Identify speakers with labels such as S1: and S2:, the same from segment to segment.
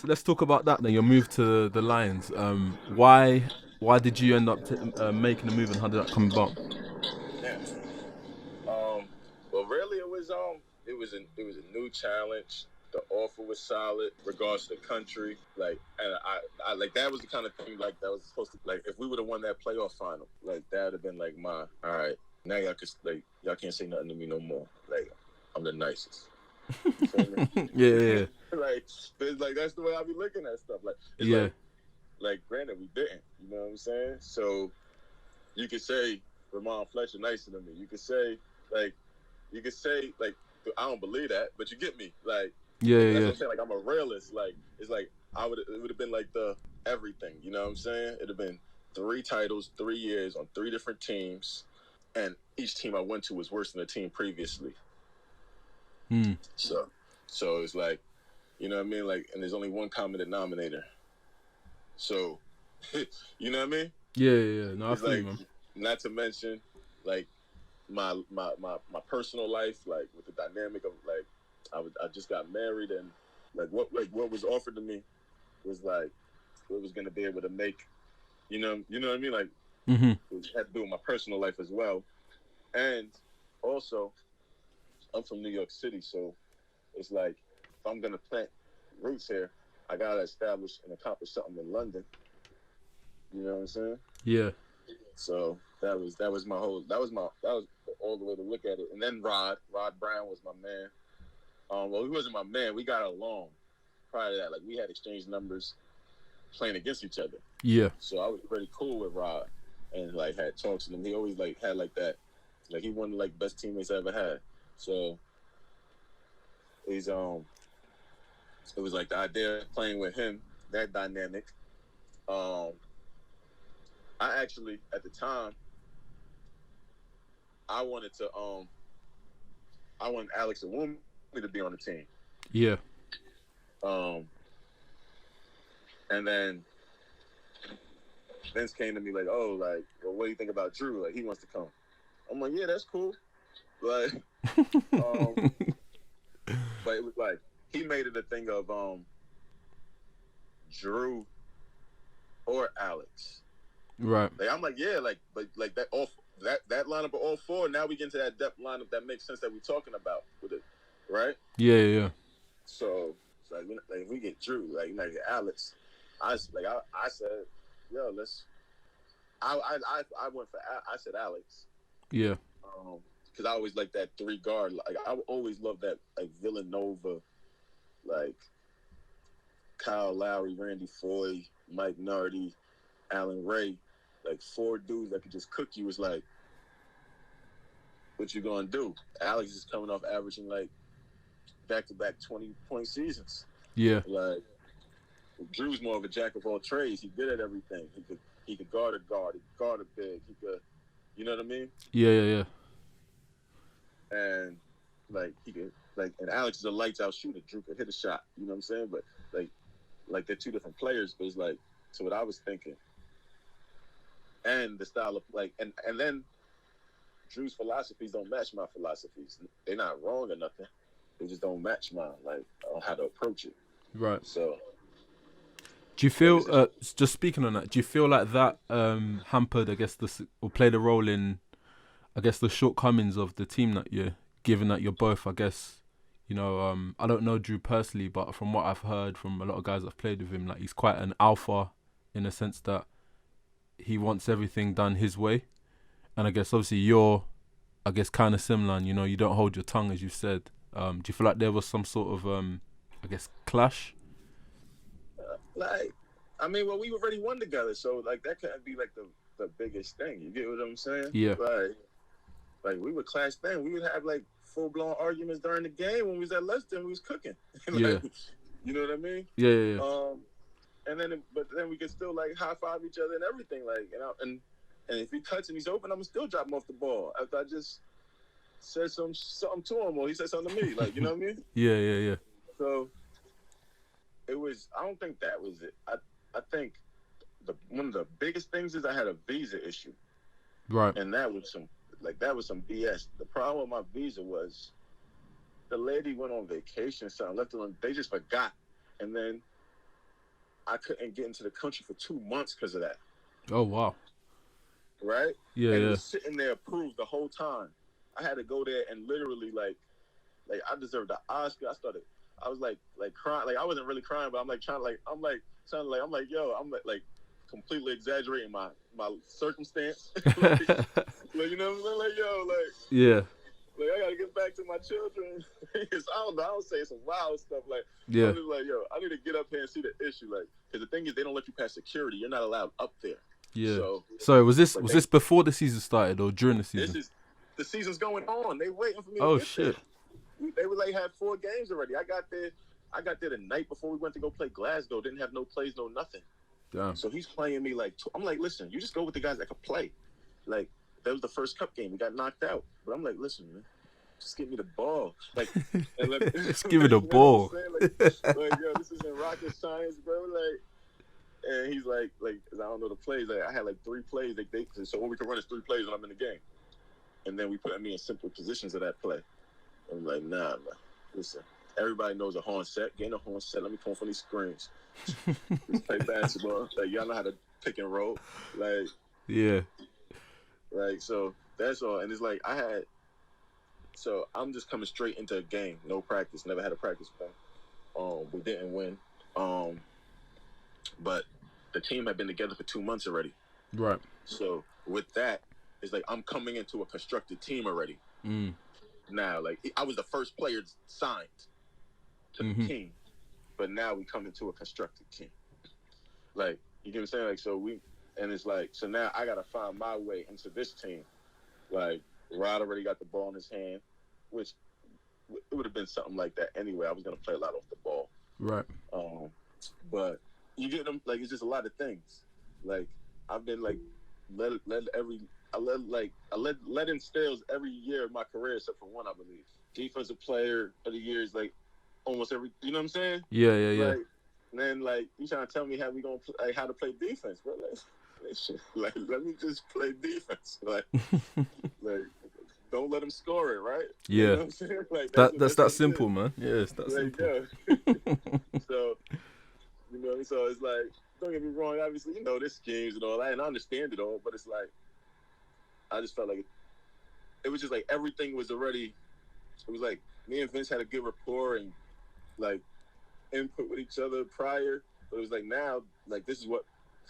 S1: Let's talk about that then. Your move to the Lions. Why did you end up making the move, and how did that come about?
S2: Yeah. Um, well, really, it was a new challenge. The offer was solid, regards to the country. Like, and I like that was the kind of thing like that was supposed to like if we would have won that playoff final, like that would have been like my all right. Now y'all can like y'all can't say nothing to me no more. Like I'm the nicest. You feel me?
S1: Yeah,
S2: Like, but it's like that's the way I be looking at stuff. Like it's
S1: yeah,
S2: like granted we didn't. You know what I'm saying? So you could say Ramon Fletcher nicer than me. Like you could say like I don't believe that, but you get me. Like
S1: yeah, yeah,
S2: that's
S1: yeah.
S2: what I'm saying. Like I'm a realist. Like it's like it would have been like the everything. You know what I'm saying? It'd have been 3 titles, 3 years on 3 different teams, and each team I went to was worse than the team previously.
S1: Hmm.
S2: So so it's like you know what I mean. Like and there's only one common denominator. So you know what I mean?
S1: Yeah, yeah, yeah. No, I
S2: It's
S1: feel you,
S2: like
S1: man.
S2: not to mention like my personal life, like with the dynamic of like I just got married and what was offered to me was like what was gonna be able to make you know what I mean like
S1: Mhm.
S2: it had to do with my personal life as well and also I'm from New York City so it's like if I'm gonna plant roots here I gotta establish and accomplish something in London you know what I'm saying
S1: Yeah.
S2: so that was my whole that was all the way to look at it and then Rod Brown was my man. Well, he wasn't my man. We got along prior to that. Like we had exchanged numbers playing against each other.
S1: Yeah.
S2: So I was pretty cool with Rod and like had talks with him. He always like had like that. Like he one of like best teammates I ever had. So he's it was like the idea of playing with him, that dynamic. Um I actually at the time I wanted to I wanted Alex Awumi to be on the team.
S1: Yeah.
S2: Um and then Vince came to me like, oh, like, well, what do you think about Drew? Like, he wants to come. I'm like, yeah, that's cool. Like, um, but it was like he made it a thing of Drew or Alex.
S1: Right.
S2: Like, I'm like, yeah, like, but like that lineup of all four. Now we get into that depth lineup that makes sense that we're talking about with it, right?
S1: Yeah, yeah, yeah.
S2: So it's like, if we get Drew, like, get Alex. I said, yo, let's. I went for I said Alex.
S1: Yeah.
S2: Because I always like that 3 guard. Like I always love that like Villanova, like Kyle Lowry, Randy Foy, Mike Nardi, Alan Ray, like 4 dudes that could just cook you. Is like, what you gonna do? Alex is coming off averaging like back-to-back 20-point seasons.
S1: Yeah.
S2: Like Drew's more of a jack of all trades. He's good at everything. He could guard a guard. He could guard a big. He could, you know what I mean?
S1: Yeah, yeah, yeah.
S2: And like he could like and Alex is a lights out shooter. Drew could hit a shot. You know what I'm saying? But like they're 2 different players. But it's like so what I was thinking. And the style of like and then Drew's philosophies don't match my philosophies. They're not wrong or nothing. They just don't match mine, like on how to approach it.
S1: Right.
S2: So
S1: Do you
S2: it
S1: feel,
S2: was just
S1: just speaking on that, do you feel like that hampered, I guess, or played a role in, I guess, the shortcomings of the team that year, given that you're both, I guess, I don't know Drew personally, but from what I've heard from a lot of guys that've played with him, like he's quite an alpha in the sense that he wants everything done his way. And I guess, obviously, you're, I guess, kind of similar, and, you don't hold your tongue, as you said. Do you feel like there was some sort of, I guess, clash?
S2: like I mean, well, we already won together, so like that couldn't be like the biggest thing. You get what I'm saying?
S1: Yeah.
S2: Like we would clash then. We would have like full blown arguments during the game when we was at Leicester and we was cooking.
S1: Yeah.
S2: Like, you know what I mean?
S1: Yeah, yeah, yeah.
S2: And then but then we could still like high five each other and everything. Like and if he cuts and he's open, I'm gonna still drop him off the ball after I just said something to him or he said something to me. Like you know what I mean?
S1: Yeah, yeah, yeah.
S2: So it was. I don't think that was it. I think one of the biggest things is I had a visa issue,
S1: Right.
S2: and that was some BS. The problem with my visa was the lady went on vacation, so I left it on. They just forgot, and then I couldn't get into the country for 2 months because of that.
S1: Oh wow.
S2: Right?
S1: Yeah,
S2: and it
S1: yeah.
S2: was sitting there approved the whole time. I had to go there and literally like I deserved the Oscar. I was like crying. Like I wasn't really crying, but I'm like trying to yo, I'm like completely exaggerating my circumstance. like, you know what I'm saying? Like, yo, like
S1: Yeah.
S2: Like I gotta get back to my children. I don't know. I don't say some wild stuff. Like
S1: Yeah.
S2: I'm just like, yo, I need to get up here and see the issue. Like, because the thing is, they don't let you pass security. You're not allowed up there.
S1: Yeah.
S2: So
S1: was this before the season started or during the season?
S2: The season's going on. They waiting for me.
S1: Oh
S2: to get
S1: shit.
S2: There. They were like had 4 games already. I got there the night before we went to go play Glasgow. Didn't have no plays, no nothing.
S1: Damn.
S2: So he's playing me like I'm like, listen, you just go with the guys that could play. Like that was the first cup game. We got knocked out, but I'm like, listen, man. Just give me the ball. Like,
S1: just give me the ball.
S2: Like, yo, this isn't rocket science, bro. Like, and he's like, I don't know the plays. Like, I had like 3 plays. So all we can run is 3 plays when I'm in the game. And then we put me in simple positions of that play. I'm like, nah, man. Listen, everybody knows a horn set. Get in a horn set. Let me come from these screens. Just play basketball. Like, y'all know how to pick and roll. Like,
S1: yeah.
S2: Like, so that's all. And it's like, So I'm just coming straight into a game, no practice, never had a practice plan. We didn't win, but the team had been together for 2 months already.
S1: Right.
S2: So with that, it's like I'm coming into a constructed team already. Now, like I was the first player signed to the team, but now we come into a constructed team. Like you get what I'm saying? Like it's like so now I gotta find my way into this team. Like Rod already got the ball in his hand, which it would have been something like that anyway. I was gonna play a lot off the ball,
S1: right?
S2: But you get them like it's just a lot of things. Like I've been like led in steals every year of my career except for one, I believe. Defensive player of the year is like almost every. You know what I'm saying?
S1: Yeah.
S2: Like, and then like you trying to tell me how we gonna how to play defense, bro? Like let me just play defense, like. Like, don't let him score it, right?
S1: Yeah.
S2: You know what I'm saying? Like,
S1: that's that simple, man. Yeah, it's that simple.
S2: Yeah. So, so it's like, don't get me wrong, obviously, there's schemes and all that, and I understand it all, but it's like, I just felt like it was just like everything was already, it was like me and Vince had a good rapport and like input with each other prior, but it was like now, like this is what's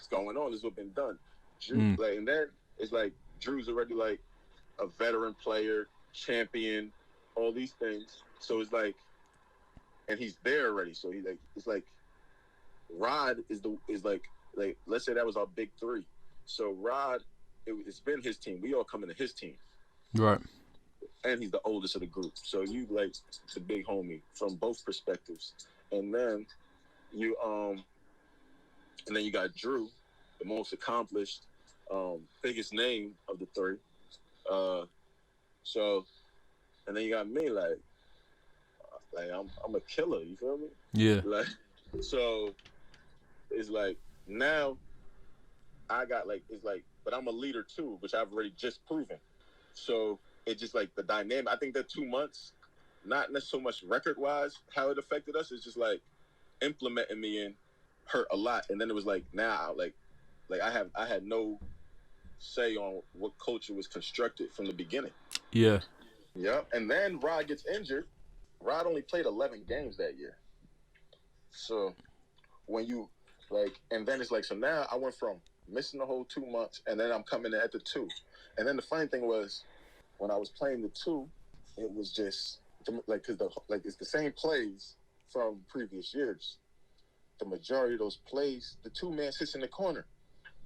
S2: going on, this is what's been done. Drew, like, and then it's like Drew's already like a veteran player, champion, all these things. So it's like, and he's there already. So he like, it's like, Rod is like let's say that was our big 3. So Rod, it's been his team. We all come into his team,
S1: right?
S2: And he's the oldest of the group. So you like the big homie from both perspectives. And then you got Drew, the most accomplished, biggest name of the 3. So, and then you got me, like I'm a killer. You feel me?
S1: Yeah.
S2: Like, so it's like now I got like it's like, but I'm a leader too, which I've already just proven. So it's just like the dynamic. I think that 2 months, not so much record wise, how it affected us is just like implementing me in hurt a lot, and then it was like now like I had no say on what culture was constructed from the beginning.
S1: Yeah.
S2: Yeah. And then Rod gets injured. Rod only played 11 games that year. So when you like, and then it's like, so now I went from missing the whole 2 months, and then I'm coming in at the 2. And then the funny thing was, when I was playing the 2, it was just like, cause it's the same plays from previous years. The majority of those plays, the 2-man sits in the corner.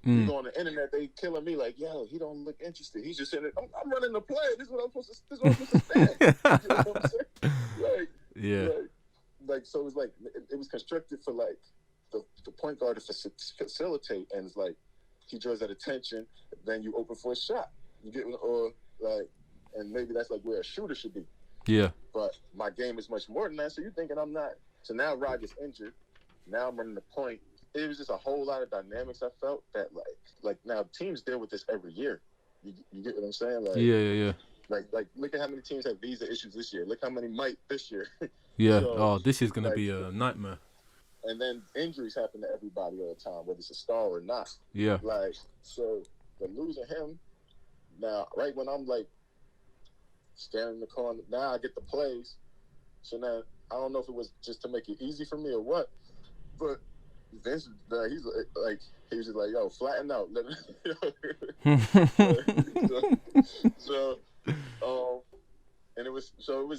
S2: You go on the internet, they killing me like, yo, he don't look interested. He's just sitting there, I'm running the play. This is what I'm supposed to stand. You know what I'm saying? Like,
S1: yeah.
S2: Like so it was like, it was constructed for like the point guard to facilitate, and it's like, he draws that attention, then you open for a shot. You get, or like, and maybe that's like where a shooter should be.
S1: Yeah.
S2: But my game is much more than that, so you're thinking I'm not. So now Rod gets injured. Now I'm running the point. It was just a whole lot of dynamics I felt that like now teams deal with this every year. You get what I'm saying? Like,
S1: yeah.
S2: Like look at how many teams have visa issues this year. Look how many might this year.
S1: Yeah.
S2: So,
S1: this is gonna be a nightmare.
S2: and then injuries happen to everybody all the time, whether it's a star or not.
S1: Yeah.
S2: Like, so, but losing him now, right when I'm like standing in the corner, now I get the plays. So now I don't know if it was just to make it easy for me or what, but Vince, he's like, he was just like, yo, flatten out. so, and it was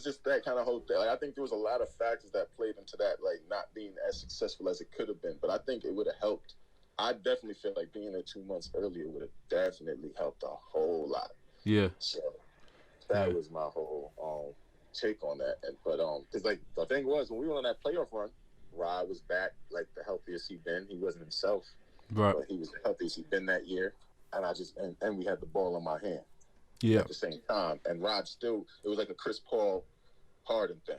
S2: just that kind of whole thing. Like, I think there was a lot of factors that played into that, like not being as successful as it could have been. But I think it would have helped. I definitely feel like being there 2 months earlier would have definitely helped a whole lot.
S1: Yeah.
S2: So that was my whole take on that. But because like the thing was, when we were on that playoff run, Rod was back, like the healthiest he'd been. He wasn't himself,
S1: right?
S2: But he was the healthiest he'd been that year. And I just and we had the ball in my hand.
S1: Yeah.
S2: At the same time, and Rod still, it was like a Chris Paul Harden thing,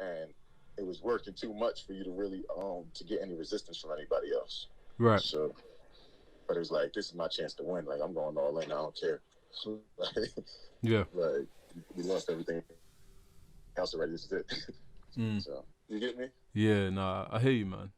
S2: and it was working too much for you to really to get any resistance from anybody else.
S1: Right.
S2: So, but it was like, this is my chance to win. Like, I'm going all in. I don't care.
S1: Yeah.
S2: Like, we lost everything else already. This is it. So, you get me?
S1: Yeah. Nah, I hear you, man.